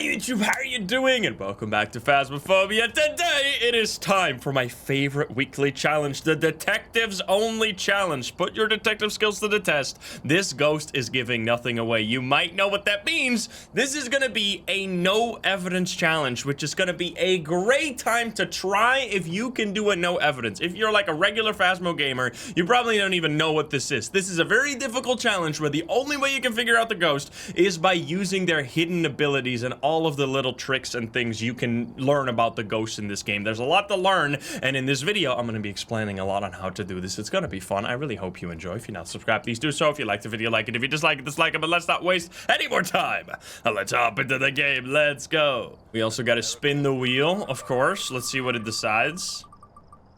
YouTube, how are you doing? And welcome back to Phasmophobia. Today, it is time for my favorite weekly challenge, the Detectives Only Challenge. Put your detective skills to the test. This ghost is giving nothing away. You might know what that means. This is gonna be a no evidence challenge, which is gonna be a great time to try if you can do a no evidence. If you're like a regular Phasmo gamer, you probably don't even know what this is. This is a very difficult challenge where the only way you can figure out the ghost is by using their hidden abilities and all of the little tricks and things you can learn about the ghosts in this game. There's a lot to learn, and in this video, I'm going to be explaining a lot on how to do this. It's going to be fun. I really hope you enjoy. If you're not subscribed, please do so. If you like the video, like it. If you dislike it, dislike it. But let's not waste any more time. Let's hop into the game. Let's go. We also got to spin the wheel, of course. Let's see what it decides.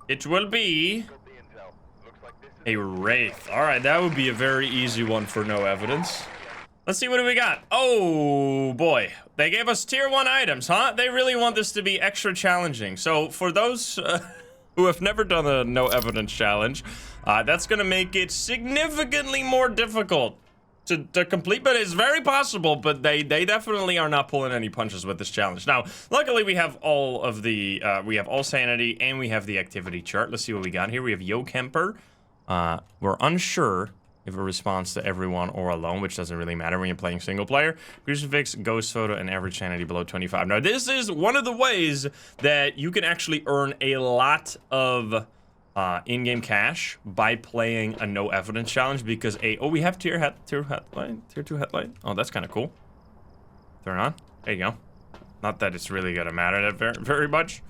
It will be a wraith. All right, that would be a very easy one for no evidence. Let's see, what do we got? Oh, boy. They gave us tier 1 items, huh? They really want this to be extra challenging. So for those who have never done a no evidence challenge, that's going to make it significantly more difficult to complete, but it's very possible, but they definitely are not pulling any punches with this challenge. Now, luckily, we have all of the, we have all sanity, and we have the activity chart. Let's see what we got here. We have Yo Kemper. We're unsure if it responds to everyone or alone, which doesn't really matter when you're playing single player. Crucifix, ghost photo, and average sanity below 25. Now, this is one of the ways that you can actually earn a lot of in-game cash by playing a no evidence challenge, because we have tier 2 headlight. Oh, that's kind of cool. Turn on. There you go. Not that it's really gonna matter that very much.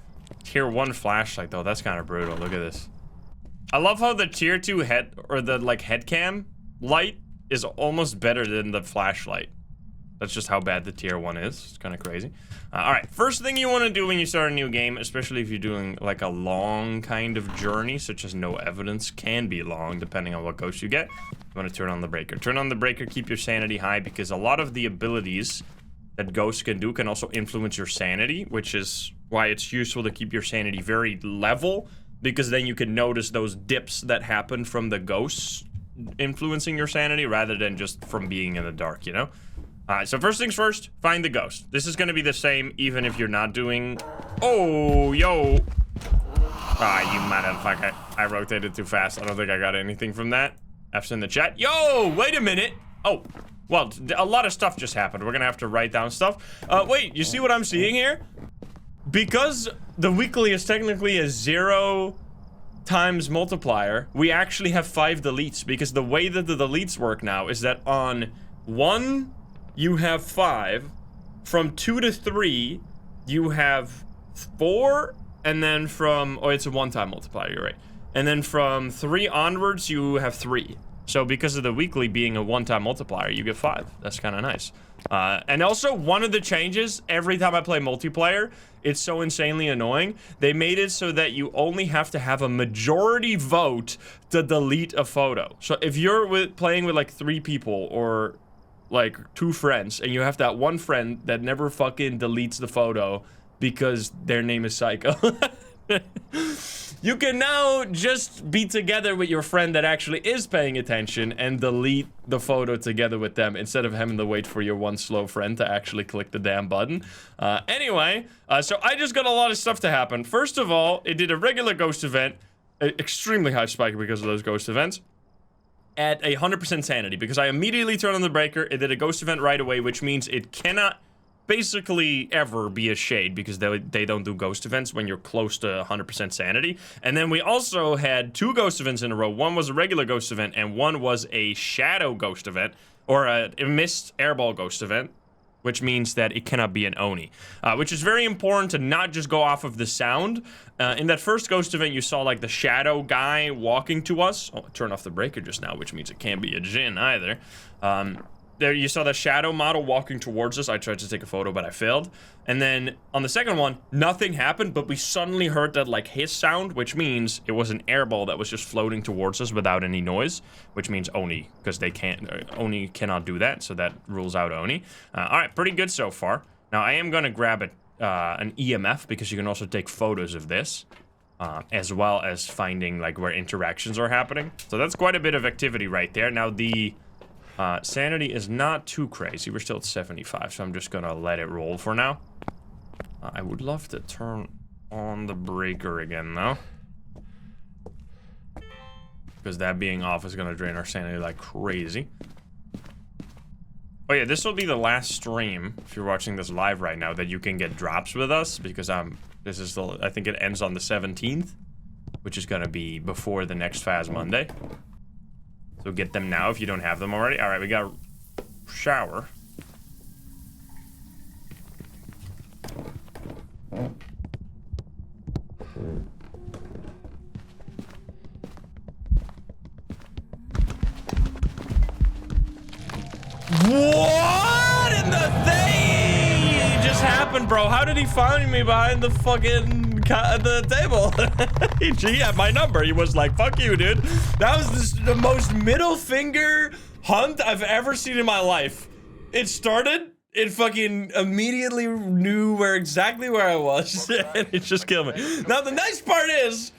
Tier 1 flashlight though, that's kind of brutal. Look at this. I love how the tier 2 head cam light is almost better than the flashlight. That's just how bad the tier 1 is. It's kind of crazy. All right, first thing you want to do when you start a new game, especially if you're doing like a long kind of journey, such as no evidence, can be long depending on what ghost you get. You want to turn on the breaker. Turn on the breaker, keep your sanity high, because a lot of the abilities that ghosts can do can also influence your sanity, which is why it's useful to keep your sanity very level, because then you can notice those dips that happen from the ghosts influencing your sanity rather than just from being in the dark, you know? Alright, so first things first, find the ghost. This is gonna be the same even if you're not doing... Oh, yo! Ah, you motherfucker. I rotated too fast. I don't think I got anything from that. F's in the chat. Yo, wait a minute! Oh, well, a lot of stuff just happened. We're gonna have to write down stuff. Wait, you see what I'm seeing here? Because the weekly is technically a 0 times multiplier, we actually have 5 deletes, because the way that the deletes work now is that on 1, you have 5, from 2 to 3, you have 4, and then from, oh, it's a 1-time multiplier, you're right. And then from 3 onwards, you have 3. So because of the weekly being a 1-time multiplier, you get 5. That's kind of nice. And also, one of the changes, every time I play multiplayer, it's so insanely annoying. They made it so that you only have to have a majority vote to delete a photo. So if you're playing with like 3 people or like 2 friends, and you have that one friend that never fucking deletes the photo because their name is Psycho, you can now just be together with your friend that actually is paying attention and delete the photo together with them, instead of having to wait for your one slow friend to actually click the damn button. Anyway, so I just got a lot of stuff to happen. First of all, it did a regular ghost event, extremely high spike because of those ghost events, at 100% sanity, because I immediately turned on the breaker. It did a ghost event right away, which means it cannot basically ever be a shade, because they don't do ghost events when you're close to 100% sanity. And then we also had 2 ghost events in a row. One was a regular ghost event, and one was a shadow ghost event, or a mist airball ghost event, which means that it cannot be an Oni, which is very important to not just go off of the sound. In that first ghost event, you saw like the shadow guy walking to us. Oh, I turned off the breaker just now, which means it can't be a Jinn either. There you saw the shadow model walking towards us. I tried to take a photo, but I failed. And then on the second one, nothing happened, but we suddenly heard that like hiss sound, which means it was an airball that was just floating towards us without any noise, which means Oni, because Oni cannot do that, so that rules out Oni. All right, pretty good so far. Now I am gonna grab an EMF, because you can also take photos of this, as well as finding like where interactions are happening. So that's quite a bit of activity right there. Now the Sanity is not too crazy. We're still at 75, so I'm just gonna let it roll for now. I would love to turn on the breaker again, though. Because that being off is gonna drain our sanity like crazy. Oh yeah, this will be the last stream, if you're watching this live right now, that you can get drops with us, because this is the, I think it ends on the 17th, which is gonna be before the next Phas Monday. So get them now if you don't have them already. Alright, we got shower. What in the thing just happened, bro? How did he find me behind the fucking the table? He had my number. He was like, fuck you, dude. That was the most middle finger hunt I've ever seen in my life. It started, it fucking immediately knew exactly where I was, and it just killed me. Now, the nice part is,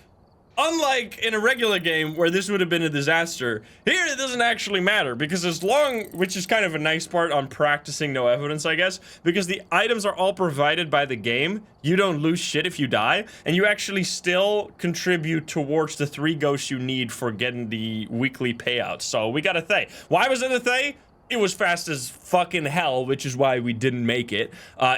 unlike in a regular game where this would have been a disaster, here it doesn't actually matter, because as long, which is kind of a nice part on practicing no evidence, I guess, because the items are all provided by the game, you don't lose shit if you die, and you actually still contribute towards the 3 ghosts you need for getting the weekly payouts. So we got a Thay. Why was it a Thay? It was fast as fucking hell, which is why we didn't make it.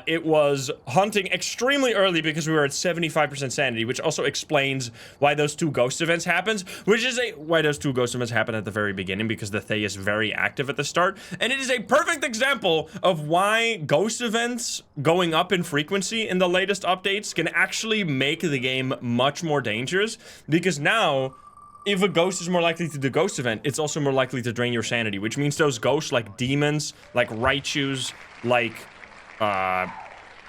It was hunting extremely early because we were at 75% sanity, which also explains why those 2 ghost events happened, why those 2 ghost events happened at the very beginning, because the Thay is very active at the start. And it is a perfect example of why ghost events going up in frequency in the latest updates can actually make the game much more dangerous, because now, if a ghost is more likely to do ghost event, it's also more likely to drain your sanity, which means those ghosts like demons, like Raichus, like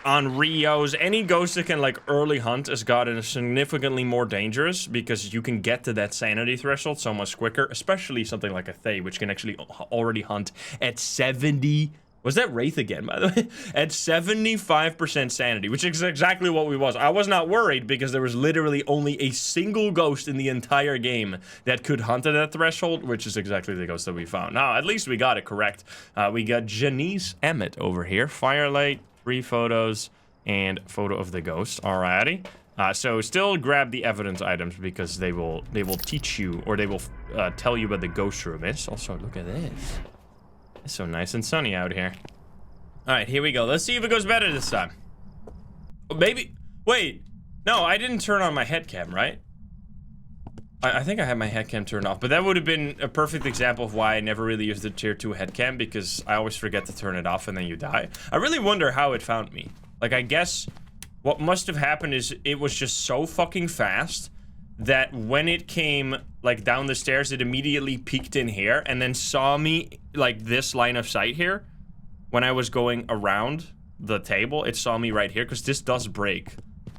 Onryos, any ghost that can like early hunt has gotten significantly more dangerous, because you can get to that sanity threshold so much quicker, especially something like a Thay, which can actually already hunt at 70. Was that Wraith again, by the way? At 75% sanity, which is exactly what we was. I was not worried because there was literally only a single ghost in the entire game that could hunt at that threshold, which is exactly the ghost that we found. Now, at least we got it correct. We got Janice Emmett over here. Firelight, 3 photos, and photo of the ghost. Alrighty. So still grab the evidence items, because they will teach you, or they will tell you what the ghost room is. Also, look at this. It's so nice and sunny out here. Alright, here we go. Let's see if it goes better this time. Maybe. Wait. No, I didn't turn on my head cam, right? I think I had my head cam turned off, but that would have been a perfect example of why I never really used the tier 2 head cam, because I always forget to turn it off and then you die. I really wonder how it found me. Like, I guess what must have happened is it was just so fucking fast that when it came, like, down the stairs, it immediately peeked in here and then saw me, like, this line of sight here. When I was going around the table, it saw me right here, because this does break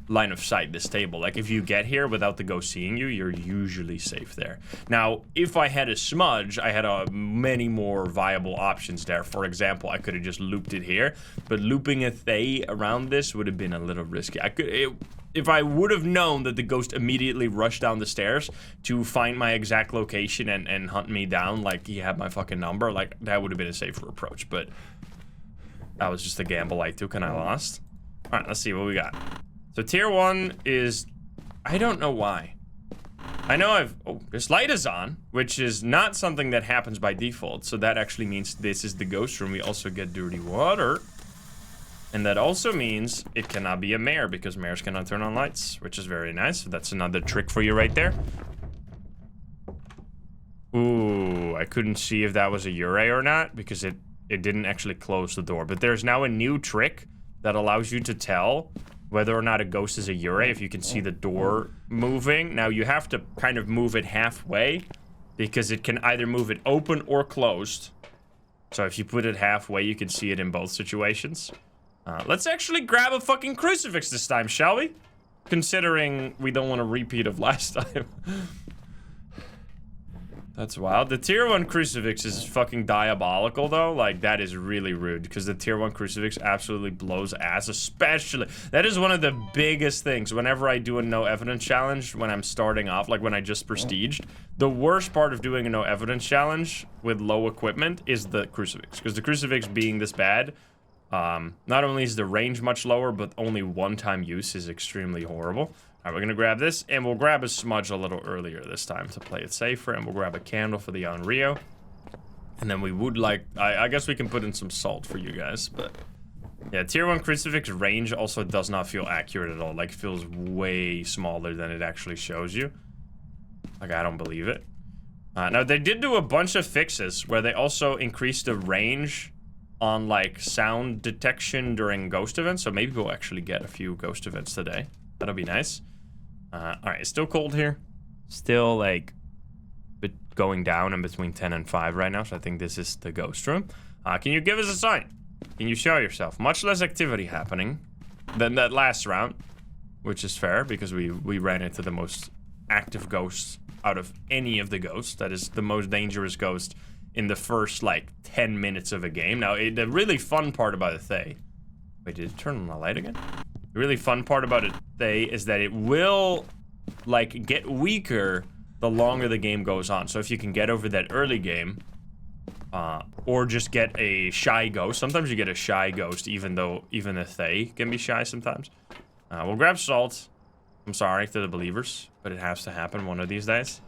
line of sight, this table. Like, if you get here without the ghost seeing you, you're usually safe there. Now, if I had a smudge, I had many more viable options there. For example, I could have just looped it here, but looping a Thay around this would have been a little risky. If I would have known that the ghost immediately rushed down the stairs to find my exact location and hunt me down, like he had my fucking number, like, that would have been a safer approach, but that was just a gamble I took and I lost. All right, let's see what we got. So tier 1 is, I don't know why. I know this light is on, which is not something that happens by default, so that actually means this is the ghost room. We also get dirty water. And that also means it cannot be a mare, because mares cannot turn on lights, which is very nice. So that's another trick for you right there. Ooh, I couldn't see if that was a Ure or not, because it didn't actually close the door. But there's now a new trick that allows you to tell whether or not a ghost is a Ure if you can see the door moving. Now, you have to kind of move it halfway, because it can either move it open or closed. So if you put it halfway, you can see it in both situations. Let's actually grab a fucking crucifix this time, shall we? Considering we don't want a repeat of last time. That's wild. The tier 1 crucifix is fucking diabolical, though. Like, that is really rude, because the tier 1 crucifix absolutely blows ass, especially. That is one of the biggest things whenever I do a no evidence challenge when I'm starting off, like when I just prestiged. The worst part of doing a no evidence challenge with low equipment is the crucifix, because the crucifix being this bad, not only is the range much lower, but only one-time use is extremely horrible. All right, we're gonna grab this, and we'll grab a smudge a little earlier this time to play it safer, and we'll grab a candle for the Unrio. And then we would like, I guess we can put in some salt for you guys, but yeah, tier 1 crucifix range also does not feel accurate at all. Like, it feels way smaller than it actually shows you. Like, I don't believe it. Now, they did do a bunch of fixes where they also increased the range on, like, sound detection during ghost events, so maybe we'll actually get a few ghost events today. That'll be nice. Alright, it's still cold here. Still, like, going down in between 10 and 5 right now, so I think this is the ghost room. Can you give us a sign? Can you show yourself? Much less activity happening than that last round, which is fair, because we ran into the most active ghosts out of any of the ghosts. That is the most dangerous ghost in the first, like, 10 minutes of a game. Now, the really fun part about the Thay... Wait, did it turn on the light again? The really fun part about it, Thay, is that it will, like, get weaker the longer the game goes on. So if you can get over that early game, or just get a shy ghost. Sometimes you get a shy ghost, even though even a Thay can be shy sometimes. We'll grab salt. I'm sorry to the believers, but it has to happen one of these days.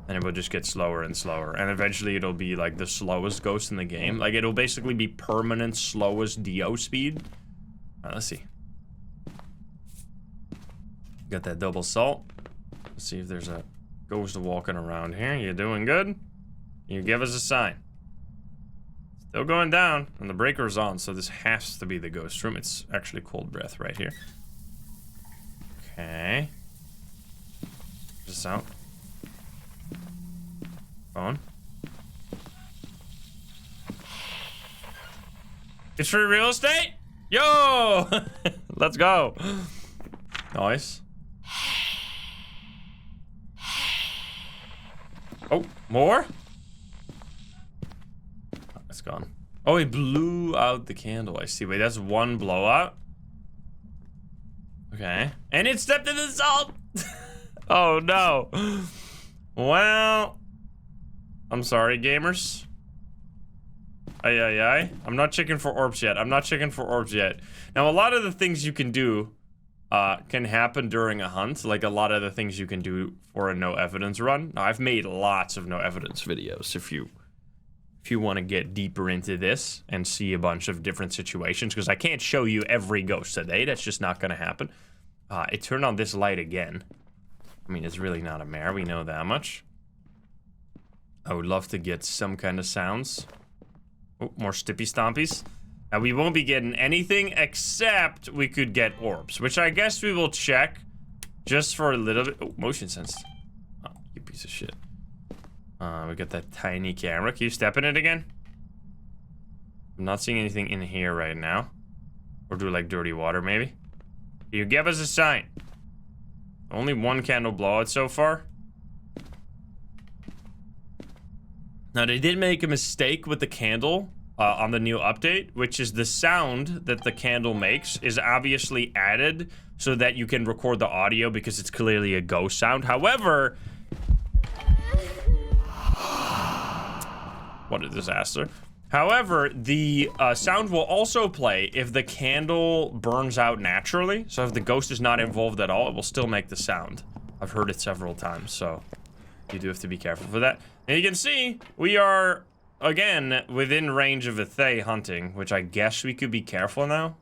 And it will just get slower and slower. And eventually it'll be, like, the slowest ghost in the game. Like, it'll basically be permanent slowest DO speed. Let's see. Got that double salt. Let's see if there's a ghost walking around here. You doing good? You give us a sign. Still going down, and the breaker's on, so this has to be the ghost room. It's actually cold breath right here. Okay. Just out. Phone. It's free real estate? Yo! Let's go. Nice. Oh, more? Oh, it's gone. Oh, he blew out the candle. I see. Wait, that's one blowout? Okay. And it stepped in the salt! Oh, no. Well... I'm sorry, gamers. Ay. I'm not checking for orbs yet. I'm not checking for orbs yet. Now, a lot of the things you can do can happen during a hunt. Like, a lot of the things you can do for a no evidence run. Now, I've made lots of no evidence videos if you want to get deeper into this and see a bunch of different situations, because I can't show you every ghost today. That's just not going to happen. It turned on this light again. I mean, it's really not a mare. We know that much. I would love to get some kind of sounds. Oh, more stippy stompies. Now, we won't be getting anything except we could get orbs, which I guess we will check just for a little bit. Oh, motion sense. Oh, you piece of shit. We got that tiny camera. Can you step in it again? I'm not seeing anything in here right now. Or do like dirty water, maybe? Can you give us a sign? Only one candle blowout so far. Now, they did make a mistake with the candle on the new update, which is the sound that the candle makes is obviously added so that you can record the audio because it's clearly a ghost sound. However... What a disaster. However, the sound will also play if the candle burns out naturally. So if the ghost is not involved at all, it will still make the sound. I've heard it several times, so you do have to be careful for that. And you can see, we are, again, within range of a Thay hunting, which I guess we could be careful now.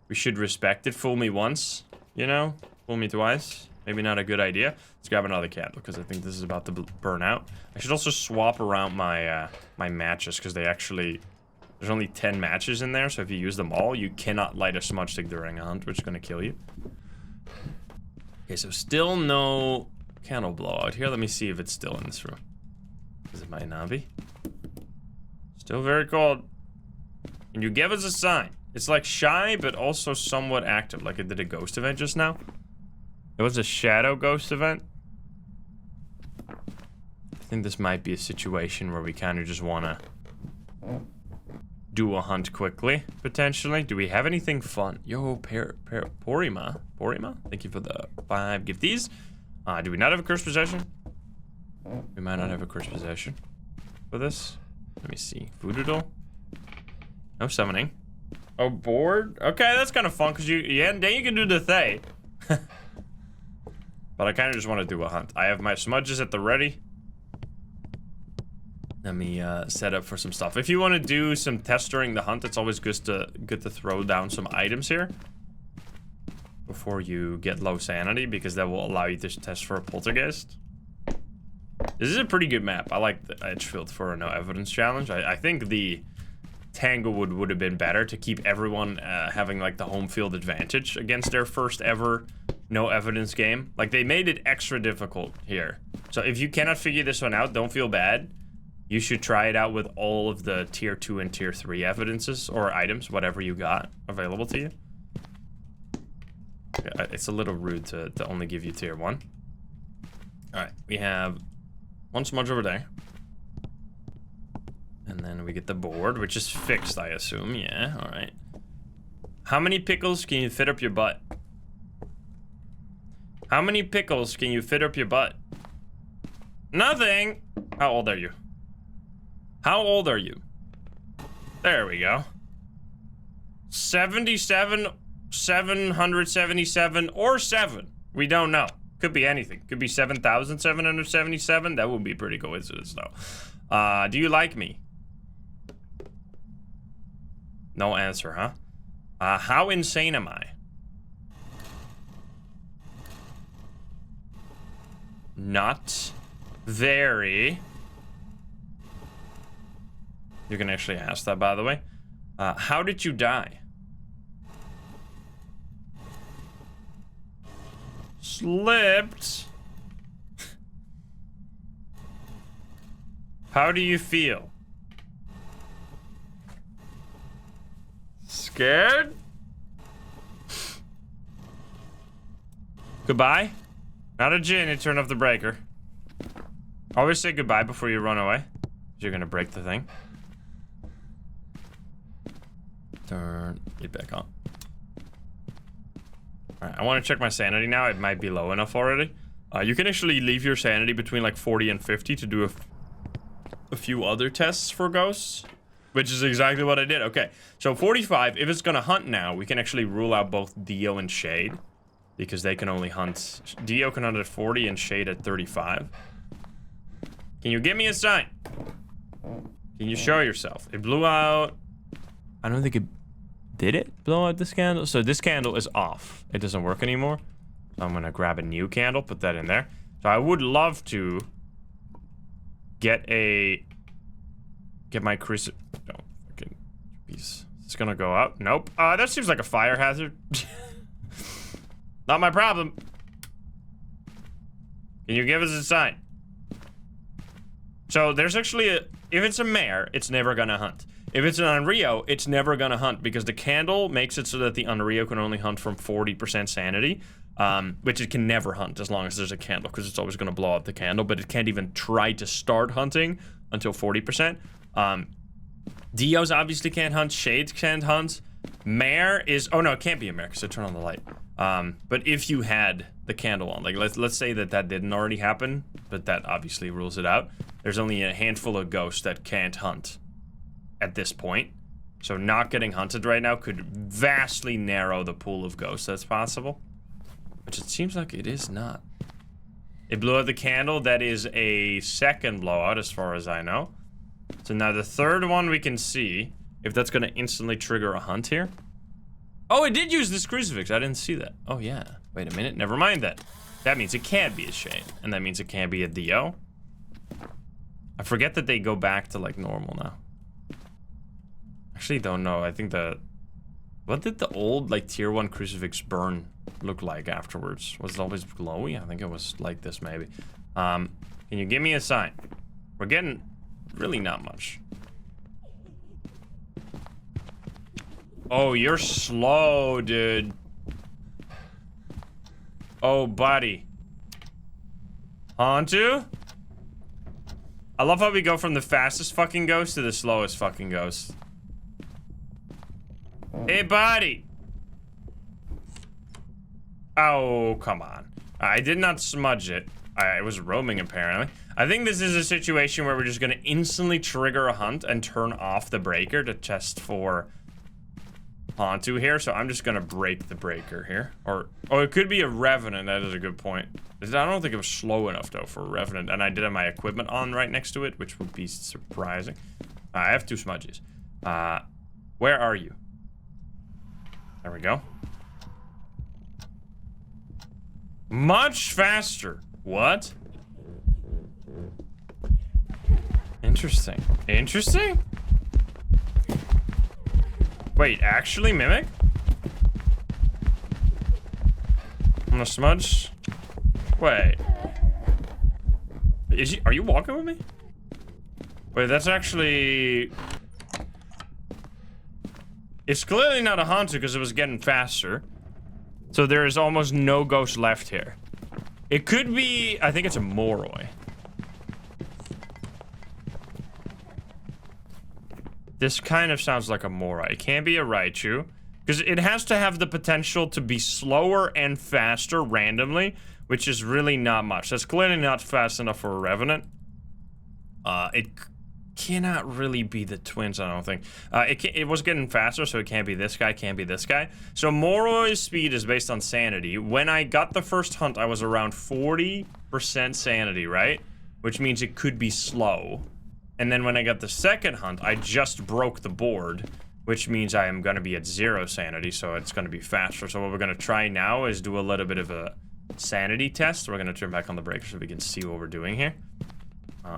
We should respect it. Fool me once, you know? Fool me twice. Maybe not a good idea. Let's grab another candle, because I think this is about to burn out. I should also swap around my my matches, because they actually... There's only 10 matches in there, so if you use them all, you cannot light a smudge stick during a hunt, which is going to kill you. Okay, so still no... candle blowout here. Let me see if it's still in this room. Because it might not be. Still very cold. Can you give us a sign? It's like shy, but also somewhat active. Like it did a ghost event just now. It was a shadow ghost event. I think this might be a situation where we kind of just want to do a hunt quickly, potentially. Do we have anything fun? Yo, Porima. Porima? Thank you for the 5 gifties. Do we not have a cursed possession? We might not have a cursed possession for this. Let me see. Voodoo? No summoning. Oh, board? Okay, that's kind of fun, because then you can do the Thay. But I kind of just want to do a hunt. I have my smudges at the ready. Let me set up for some stuff. If you want to do some tests during the hunt, it's always good to throw down some items here before you get low sanity, because that will allow you to test for a poltergeist. This is a pretty good map. I like the Edgefield for a no evidence challenge. I think the Tanglewood would have been better to keep everyone having like the home field advantage against their first ever no evidence game. Like, they made it extra difficult here. So if you cannot figure this one out, don't feel bad. You should try it out with all of the tier 2 and tier 3 evidences or items, whatever you got available to you. Yeah, it's a little rude to only give you tier 1. Alright, we have 1 smudge over there. And then we get the board, which is fixed, I assume. Yeah, alright. How many pickles can you fit up your butt? How many pickles can you fit up your butt? Nothing! How old are you? How old are you? There we go. 77, 777, or 7. We don't know. Could be anything. Could be 7,777. That would be pretty coincidence, though. Do you like me? No answer, huh? How insane am I? Not very. You can actually ask that, by the way. How did you die? Slipped. How do you feel? Scared? Goodbye? Not a gin, you turn off the breaker. Always say goodbye before you run away. You're gonna break the thing. Turn it back on. Alright, I want to check my sanity now. It might be low enough already. You can actually leave your sanity between like 40 and 50 to do a few other tests for ghosts, which is exactly what I did. Okay, so 45, if it's gonna hunt now, we can actually rule out both Dio and Shade, because they can only hunt. Dio can hunt at 40 and Shade at 35. Can you give me a sign? Can you show yourself? It blew out. I don't think it did. It blow out this candle? So this candle is off. It doesn't work anymore. So I'm gonna grab a new candle, put that in there. So I would love to get my crucifix. Don't fucking piece. It's gonna go out. Nope. That seems like a fire hazard. Not my problem. Can you give us a sign? So there's actually if it's a mare, it's never gonna hunt. If it's an Unrio, it's never gonna hunt, because the candle makes it so that the Unrio can only hunt from 40% sanity, which it can never hunt as long as there's a candle, because it's always gonna blow out the candle, but it can't even try to start hunting until 40%. Dios obviously can't hunt, Shades can't hunt. Mare is, oh no, it can't be a mare because I turn on the light. But if you had the candle on, like let's say that didn't already happen, but that obviously rules it out. There's only a handful of ghosts that can't hunt at this point. So not getting hunted right now could vastly narrow the pool of ghosts that's possible. Which it seems like it is not. It blew out the candle. That is a second blowout as far as I know. So now the third one we can see if that's gonna instantly trigger a hunt here. Oh, it did use this crucifix. I didn't see that. Oh yeah, wait a minute, never mind that. That means it can't be a Shade, and that means it can't be a Dio. I forget that they go back to like normal now. Actually don't know, I think what did the old like tier 1 crucifix burn look like afterwards? Was it always glowy? I think it was like this maybe. Can you give me a sign? We're getting really not much. Oh, you're slow, dude. Oh, buddy. Hantu? I love how we go from the fastest fucking ghost to the slowest fucking ghost. Hey, buddy. Oh, come on. I did not smudge it. I was roaming, apparently. I think this is a situation where we're just gonna instantly trigger a hunt and turn off the breaker to test for Hantu here. So I'm just gonna break the breaker here. Or, oh, it could be a Revenant. That is a good point. I don't think it was slow enough, though, for a Revenant. And I did have my equipment on right next to it, which would be surprising. I have 2 smudges. Where are you? There we go. Much faster. What? Interesting. Interesting? Wait, actually mimic? I'm gonna smudge. Wait. Are you walking with me? Wait, that's actually... It's clearly not a Hantu because it was getting faster. So there is almost no ghost left here. It could be... I think it's a Moroi. This kind of sounds like a Moroi. It can't be a Raichu. Because it has to have the potential to be slower and faster randomly, which is really not much. That's clearly not fast enough for a Revenant. It cannot really be the twins, I don't think. It was getting faster, so it can't be this guy, can't be this guy. So Moroi's speed is based on sanity. When I got the first hunt, I was around 40% sanity, right? Which means it could be slow. And then when I got the second hunt, I just broke the board, which means I am going to be at 0 sanity, so it's going to be faster. So what we're going to try now is do a little bit of a sanity test. We're going to turn back on the breaker so we can see what we're doing here.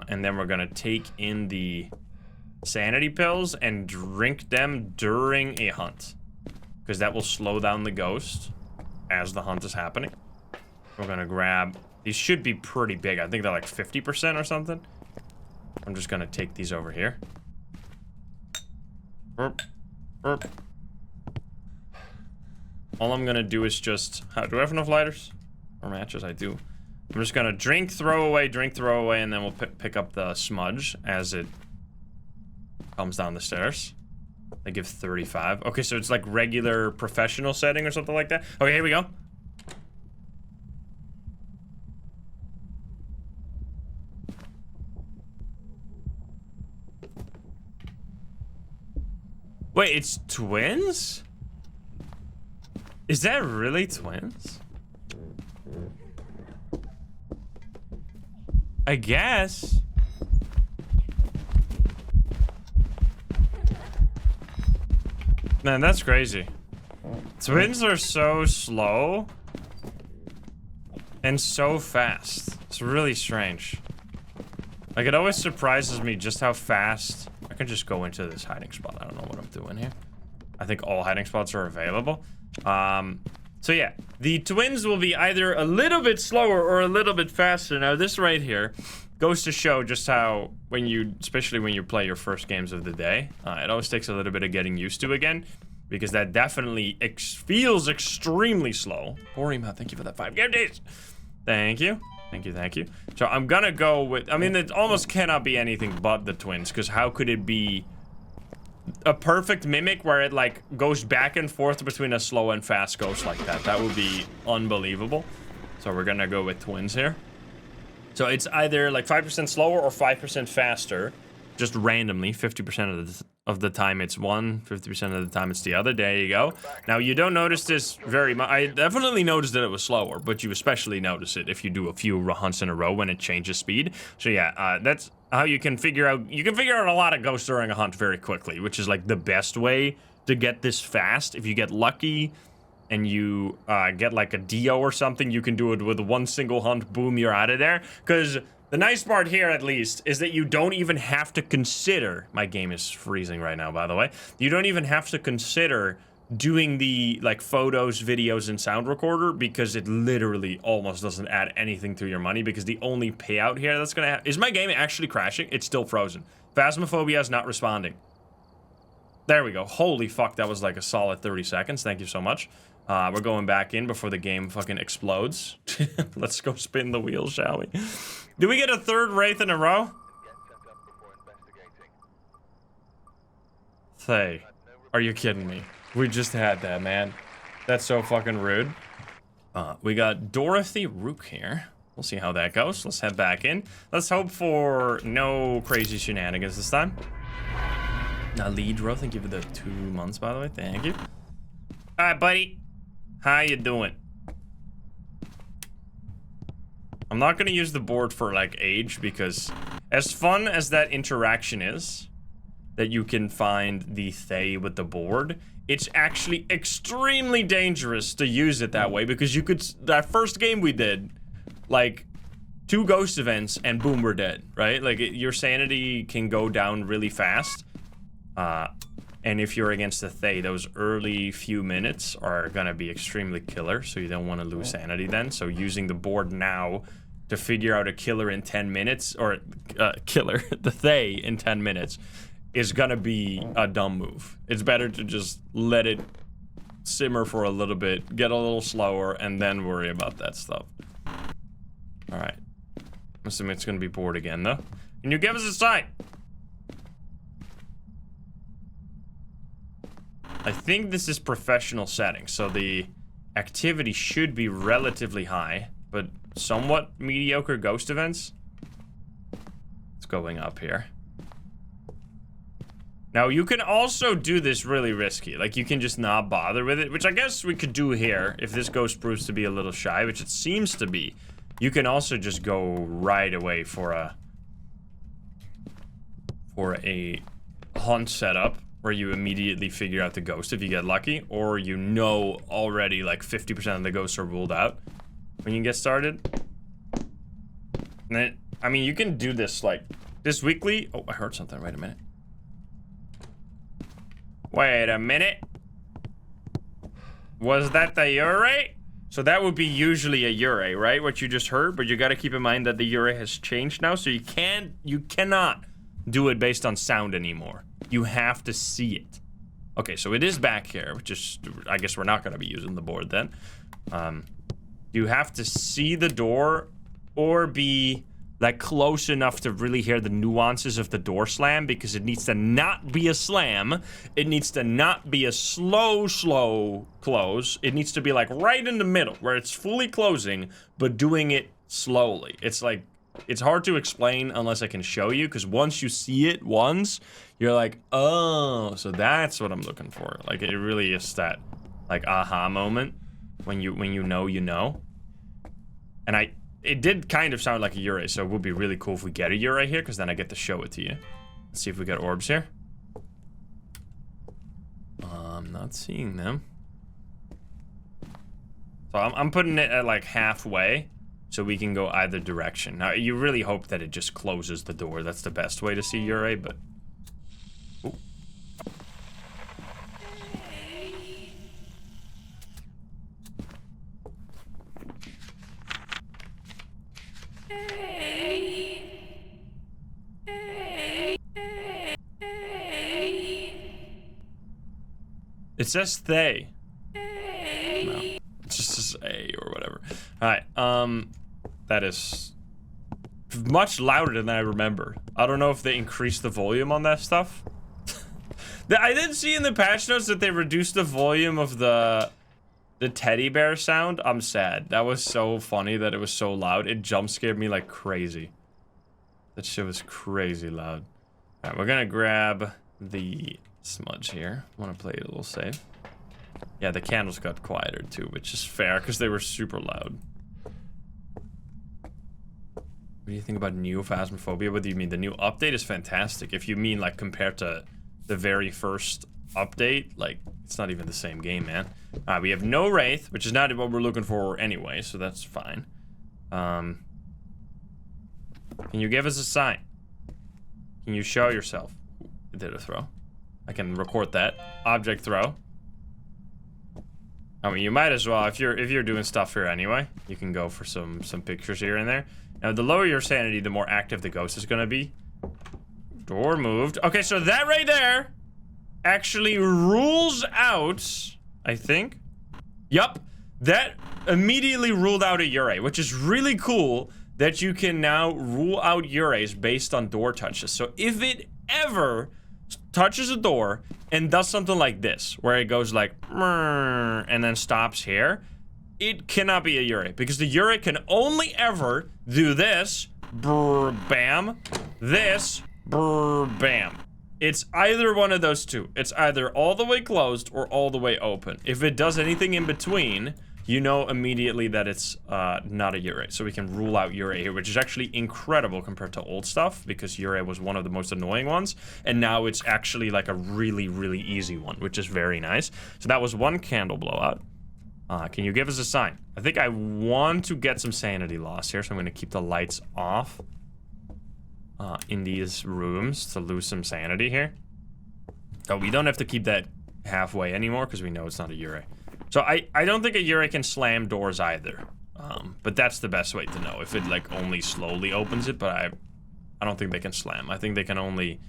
And then we're going to take in the sanity pills and drink them during a hunt. Because that will slow down the ghost as the hunt is happening. We're going to grab... These should be pretty big. I think they're like 50% or something. I'm just going to take these over here. Burp. Burp. All I'm going to do is just... do I have enough lighters? Or matches? I do. I'm just gonna drink, throw away, and then we'll pick up the smudge as it comes down the stairs. I give 35. Okay, so it's like regular professional setting or something like that. Okay, here we go. Wait, it's twins? Is that really twins? I guess. Man, that's crazy. Twins are so slow and so fast. It's really strange. Like, it always surprises me just how fast. I can just go into this hiding spot. I don't know what I'm doing here. I think all hiding spots are available. So yeah, the twins will be either a little bit slower or a little bit faster. Now this right here goes to show just how especially when you play your first games of the day, it always takes a little bit of getting used to again, because that definitely feels extremely slow. Horima, thank you for that 5 game days. Thank you. Thank you, thank you. So I'm gonna go with, I mean, it almost cannot be anything but the twins, because how could it be a perfect mimic where it like goes back and forth between a slow and fast ghost like that? That would be unbelievable. So we're gonna go with twins here. So it's either like 5% slower or 5% faster, just randomly. 50% of the time it's one, 50% of the time it's the other. There you go. Now you don't notice this very much. I definitely noticed that it was slower, but you especially notice it if you do a few hunts in a row when it changes speed. So yeah, that's how you can figure out. You can figure out a lot of ghosts during a hunt very quickly, which is like the best way to get this fast. If you get lucky and you get like a Dio or something, you can do it with one single hunt. Boom, you're out of there. Because the nice part here, at least, is that you don't even have to consider... My game is freezing right now, by the way. You don't even have to consider doing the, like, photos, videos, and sound recorder, because it literally almost doesn't add anything to your money, because the only payout here that's gonna is my game actually crashing? It's still frozen. Phasmophobia is not responding. There we go. Holy fuck, that was like a solid 30 seconds. Thank you so much. We're going back in before the game fucking explodes. Let's go spin the wheel, shall we? Do we get a third Wraith in a row? Thay. Are you kidding me? We just had that, man. That's so fucking rude. We got Dorothy Rook here. We'll see how that goes. Let's head back in. Let's hope for no crazy shenanigans this time. Leadro, thank you for the 2 months, by the way. Thank you. All right, buddy. How you doing? I'm not gonna use the board for like age because as fun as that interaction is, that you can find the Thay with the board, it's actually extremely dangerous to use it that way because you could, that first game we did, like 2 ghost events and boom, we're dead, right? Like your sanity can go down really fast. And if you're against the Thay, those early few minutes are gonna be extremely killer, so you don't want to lose sanity then. So using the board now to figure out a killer in 10 minutes, or the Thay in 10 minutes, is gonna be a dumb move. It's better to just let it simmer for a little bit, get a little slower, and then worry about that stuff. Alright. I'm assuming it's gonna be bored again, though. Can you give us a sign? I think this is professional settings, so the activity should be relatively high, but somewhat mediocre ghost events. It's going up here. Now, you can also do this really risky. Like, you can just not bother with it, which I guess we could do here if this ghost proves to be a little shy, which it seems to be. You can also just go right away for a hunt setup, where you immediately figure out the ghost if you get lucky, or you know already like 50% of the ghosts are ruled out when you get started. And then, I mean, you can do this like this weekly. Oh, I heard something. Wait a minute. Wait a minute. Was that the Ure? So that would be usually a Ure, right? What you just heard, but you got to keep in mind that the Ure has changed now, so you cannot do it based on sound anymore. You have to see it. Okay, so it is back here, which is, I guess we're not going to be using the board then. You have to see the door or be like close enough to really hear the nuances of the door slam, because it needs to not be a slam. It needs to not be a slow close. It needs to be like right in the middle where it's fully closing, but doing it slowly. It's like, it's hard to explain unless I can show you, because once you see it once, you're like, oh, so that's what I'm looking for. Like, it really is that, like, aha moment when you know you know. And it did kind of sound like a Ure, so it would be really cool if we get a Ure here, because then I get to show it to you. Let's see if we get orbs here. I'm not seeing them. So I'm putting it at, like, halfway, so we can go either direction. Now, you really hope that it just closes the door. That's the best way to see Ure, but... Ooh. It says Thay. No, it just says A or whatever. Alright, that is much louder than I remember. I don't know if they increased the volume on that stuff. I did see in the patch notes that they reduced the volume of the teddy bear sound. I'm sad. That was so funny that it was so loud. It jump scared me like crazy. That shit was crazy loud. Alright, we're gonna grab the smudge here. I want to play it a little safe. Yeah, the candles got quieter too, which is fair because they were super loud. What do you think about new Phasmophobia? What do you mean? The new update is fantastic. If you mean like compared to the very first update, like it's not even the same game, man. We have no Wraith, which is not what we're looking for anyway, so that's fine. Can you give us a sign? Can you show yourself? It did a throw. I can record that. Object throw. I mean, you might as well, if you're doing stuff here anyway, you can go for some pictures here and there. Now, the lower your sanity, the more active the ghost is gonna be. Door moved. Okay, so that right there actually rules out, I think. Yup, that immediately ruled out a Ure, which is really cool that you can now rule out Ures based on door touches. So if it ever touches a door and does something like this, where it goes like, and then stops here, it cannot be a Yurei, because the Yurei can only ever do this, bam, this, bam. It's either one of those two. It's either all the way closed or all the way open. If it does anything in between, you know immediately that it's not a Yurei. So we can rule out Yurei here, which is actually incredible compared to old stuff, because Yurei was one of the most annoying ones, and now it's actually like a really, really easy one, which is very nice. So that was one candle blowout. Can you give us a sign? I think I want to get some sanity loss here, so I'm going to keep the lights off in these rooms to lose some sanity here. Oh, we don't have to keep that halfway anymore because we know it's not a Yurei. So I don't think a Yurei can slam doors either. But that's the best way to know if it like only slowly opens it, but I don't think they can slam. I think they can only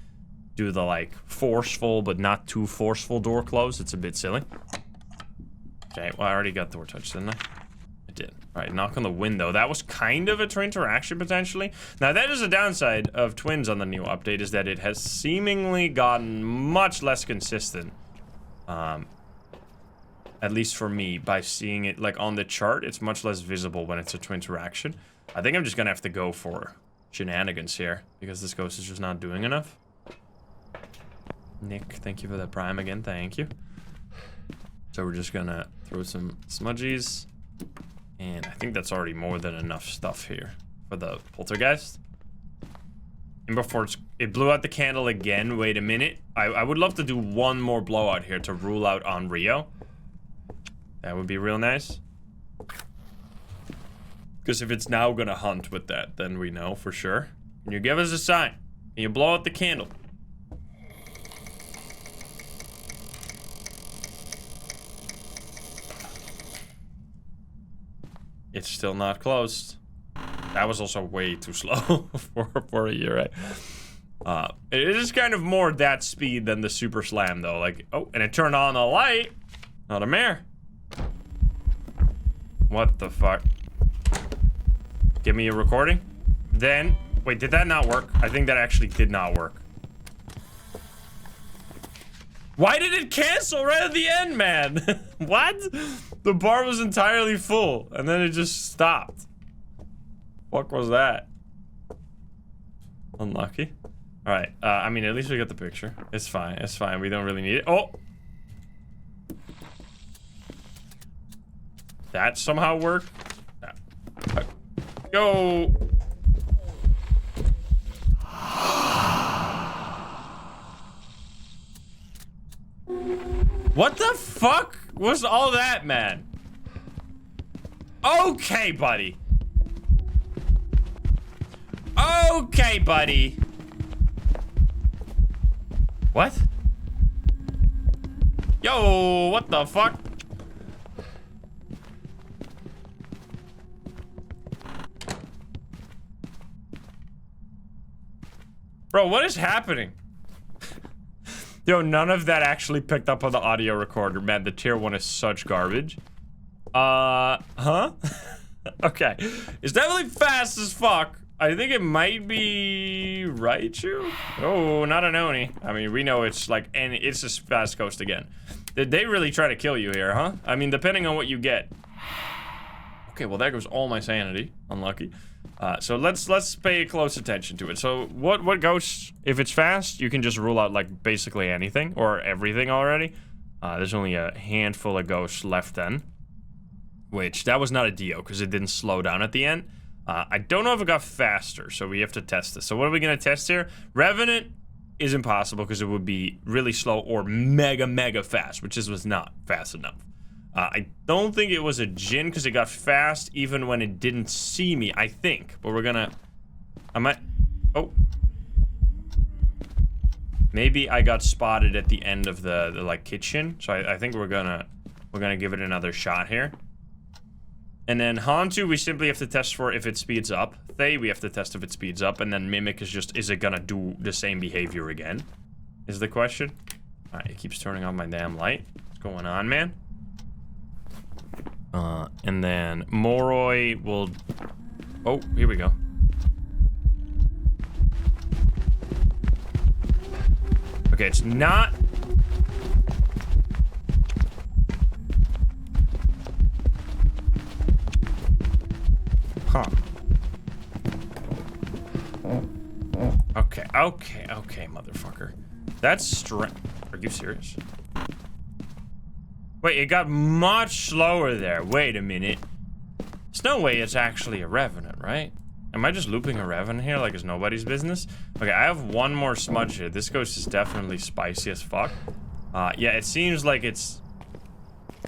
do the like forceful but not too forceful door close. It's a bit silly. Okay, well I already got door touch, didn't I? I did. Alright, knock on the window. That was kind of a twin interaction potentially. Now that is a downside of twins on the new update, is that it has seemingly gotten much less consistent. At least for me, by seeing it like on the chart, it's much less visible when it's a twin interaction. I think I'm just gonna have to go for shenanigans here, because this ghost is just not doing enough. Nick, thank you for that prime again, thank you. So we're just gonna throw some smudgies, and I think that's already more than enough stuff here for the poltergeist. And before it blew out the candle again, wait a minute. I would love to do one more blowout here to rule out on Rio. That would be real nice. Because if it's now gonna hunt with that, then we know for sure. Can you give us a sign? Can you blow out the candle? It's still not closed. That was also way too slow for a Yurei. It is kind of more that speed than the super slam though. Like, oh, and it turned on the light. Not a mare. What the fuck? Give me a recording. Then, wait, did that not work? I think that actually did not work. Why did it cancel right at the end, man? What? The bar was entirely full, and then it just stopped. Fuck was that? Unlucky. All right, I mean, at least we got the picture. It's fine, it's fine. We don't really need it. Oh! That somehow worked. Go. What the fuck was all that, man? Okay, buddy. Okay, buddy. What? Yo, what the fuck? Bro, what is happening? Yo, none of that actually picked up on the audio recorder. Man, the tier 1 is such garbage. Huh? Okay. It's definitely fast as fuck. I think it might be Raichu? Oh, not an Oni. I mean, we know it's like, and it's a fast ghost again. Did they really try to kill you here, huh? I mean, depending on what you get. Okay, well, there goes all my sanity. Unlucky. So let's pay close attention to it. So what ghosts, if it's fast, you can just rule out like basically anything or everything already. There's only a handful of ghosts left then, which that was not a Dio because it didn't slow down at the end. I don't know if it got faster, so we have to test this. So what are we gonna test here? Revenant is impossible because it would be really slow or mega fast, which was not fast enough. I don't think it was a Jinn because it got fast even when it didn't see me, I think. But we're gonna... Oh. Maybe I got spotted at the end of the like, kitchen. So I think we're gonna give it another shot here. And then Hantu, we simply have to test for if it speeds up. Thay, we have to test if it speeds up. And then Mimic is just, is it gonna do the same behavior again? Is the question. Alright, it keeps turning on my damn light. What's going on, man? And then Moroi will... Oh, here we go. Okay, it's not... Huh. Okay, motherfucker. That's strange. Are you serious? Wait, it got much slower there. Wait a minute. There's no way it's actually a Revenant, right? Am I just looping a Revenant here like it's nobody's business? Okay, I have one more smudge here. This ghost is definitely spicy as fuck. Yeah, it seems like it's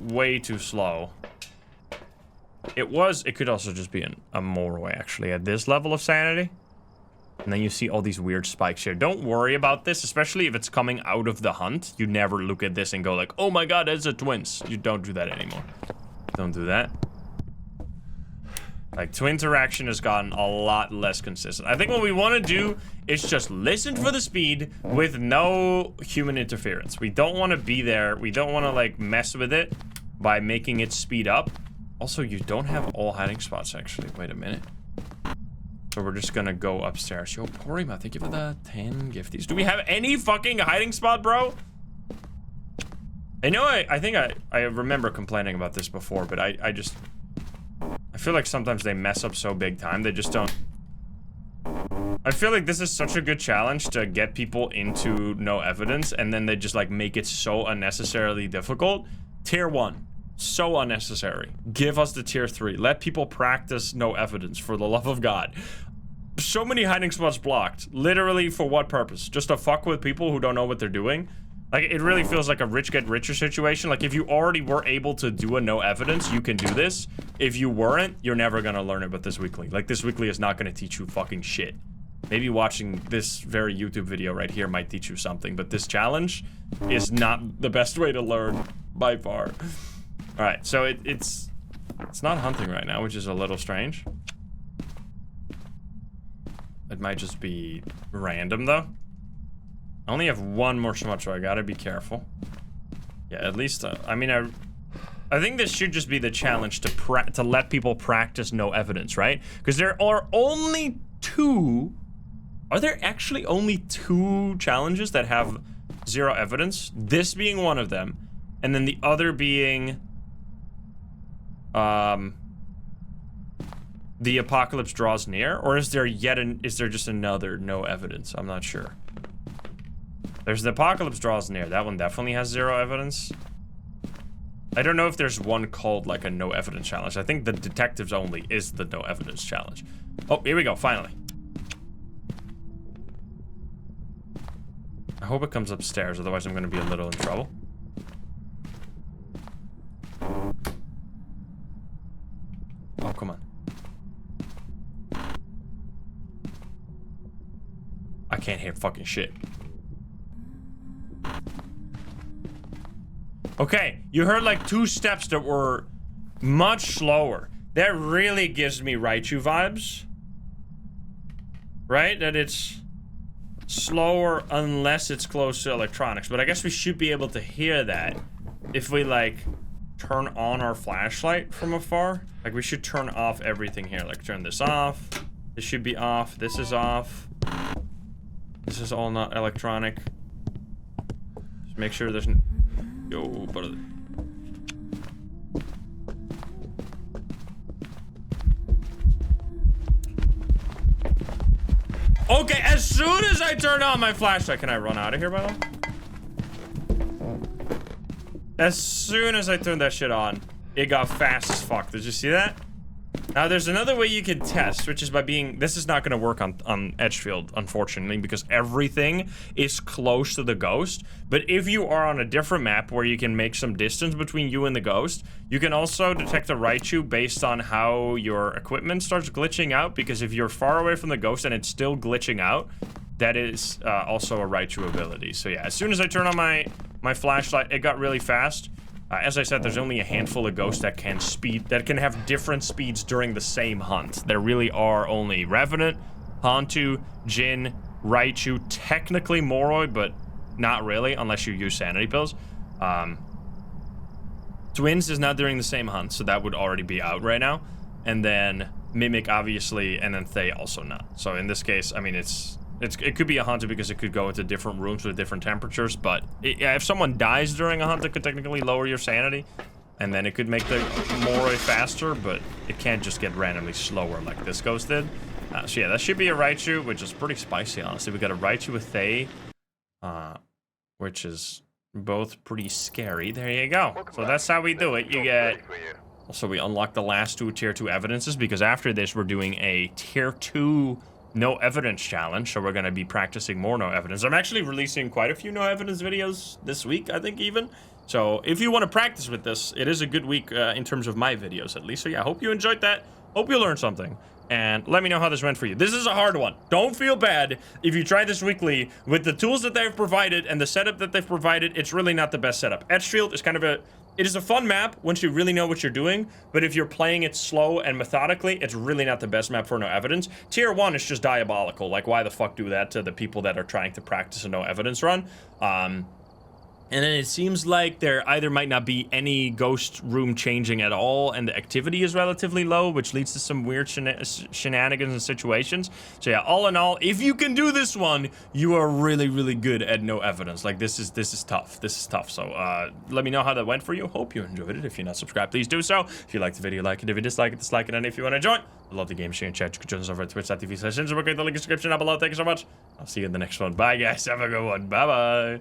way too slow. It could also just be a Moroi, actually, at this level of sanity. And then you see all these weird spikes here. Don't worry about this, especially if it's coming out of the hunt. You never look at this and go like, oh my god, it's a twins. You don't do that anymore. Don't do that. Like, twin interaction has gotten a lot less consistent. I think what we want to do is just listen for the speed with no human interference. We don't want to be there. We don't want to, like, mess with it by making it speed up. Also, you don't have all hiding spots, actually. Wait a minute. So we're just gonna go upstairs. Yo, Porima, thank you for the 10 gifties. Do we have any fucking hiding spot, bro? I know I think I remember complaining about this before, but I feel like sometimes they mess up so big time, they just don't... I feel like this is such a good challenge to get people into no evidence, and then they just, like, make it so unnecessarily difficult. Tier 1. So unnecessary. Give us the tier 3. Let people practice no evidence, for the love of God. So many hiding spots blocked. Literally, for what purpose? Just to fuck with people who don't know what they're doing? Like, it really feels like a rich get richer situation. Like, if you already were able to do a no evidence, you can do this. If you weren't, you're never gonna learn it with this weekly. Like, this weekly is not gonna teach you fucking shit. Maybe watching this very YouTube video right here might teach you something, but this challenge is not the best way to learn by far. Alright, so it's not hunting right now, which is a little strange. It might just be random, though. I only have one more smudge, so I gotta be careful. Yeah, at least, I mean, I think this should just be the challenge to let people practice no evidence, right? Because there are only 2... Are there actually only 2 challenges that have 0 evidence? This being one of them, and then the other being... the apocalypse draws near, or is there just another no evidence? I'm not sure. There's the apocalypse draws near. That one definitely has 0 evidence. I don't know if there's one called like a no evidence challenge. I think the detectives only is the no evidence challenge. Oh, here we go, finally. I hope it comes upstairs, otherwise I'm gonna be a little in trouble. Oh, come on. I can't hear fucking shit. Okay, you heard like 2 steps that were much slower. That really gives me Raichu vibes. Right? That it's slower unless it's close to electronics. But I guess we should be able to hear that if we like turn on our flashlight from afar. Like, we should turn off everything here. Like, turn this off. This should be off. This is off. This is all not electronic. Just make sure there's yo, brother. Okay, as soon as I turn on my flashlight, can I run out of here, by the way? As soon as I turned that shit on, it got fast as fuck. Did you see that? Now, there's another way you can test, which is by being... This is not going to work on Edgefield, unfortunately, because everything is close to the ghost. But if you are on a different map where you can make some distance between you and the ghost, you can also detect a Raichu based on how your equipment starts glitching out, because if you're far away from the ghost and it's still glitching out, that is also a Raichu ability. So yeah, as soon as I turn on my flashlight, it got really fast. As I said, there's only a handful of ghosts that can have different speeds during the same hunt. There really are only Revenant, Hantu, Jin, Raichu, technically Moroi, but not really, unless you use sanity pills. Twins is not during the same hunt, so that would already be out right now. And then Mimic, obviously, and then Thay also not. So in this case, I mean, it's It could be a haunted because it could go into different rooms with different temperatures, but if someone dies during a hunt, it could technically lower your sanity, and then it could make the moray faster, but it can't just get randomly slower like this ghost did. So yeah, that should be a Raichu, which is pretty spicy, honestly. We got a Raichu with Thaye, which is both pretty scary. There you go. So that's how we do it. You get... Also, we unlock the last 2 tier 2 evidences, because after this, we're doing a tier 2 no evidence challenge, so we're going to be practicing more no evidence. I'm actually releasing quite a few no evidence videos this week, I think, even. So if you want to practice with this, it is a good week in terms of my videos, at least. So yeah, hope you enjoyed that. Hope you learned something. And let me know how this went for you. This is a hard one. Don't feel bad if you try this weekly. With the tools that they've provided and the setup that they've provided, it's really not the best setup. Edgefield is kind of a... It is a fun map once you really know what you're doing, but if you're playing it slow and methodically, it's really not the best map for no evidence. Tier 1 is just diabolical. Like, why the fuck do that to the people that are trying to practice a no evidence run? And then it seems like there either might not be any ghost room changing at all, and the activity is relatively low, which leads to some weird shenanigans and situations. So yeah, all in all, if you can do this one, you are really, really good at no evidence. Like, this is tough. This is tough. So let me know how that went for you. Hope you enjoyed it. If you're not subscribed, please do so. If you liked the video, like it. If you dislike it, dislike it. And if you want to join, I love the game sharing chat. You can join us over at twitch.tv/We'll get the link in the description down below. Thank you so much. I'll see you in the next one. Bye, guys. Have a good one. Bye-bye.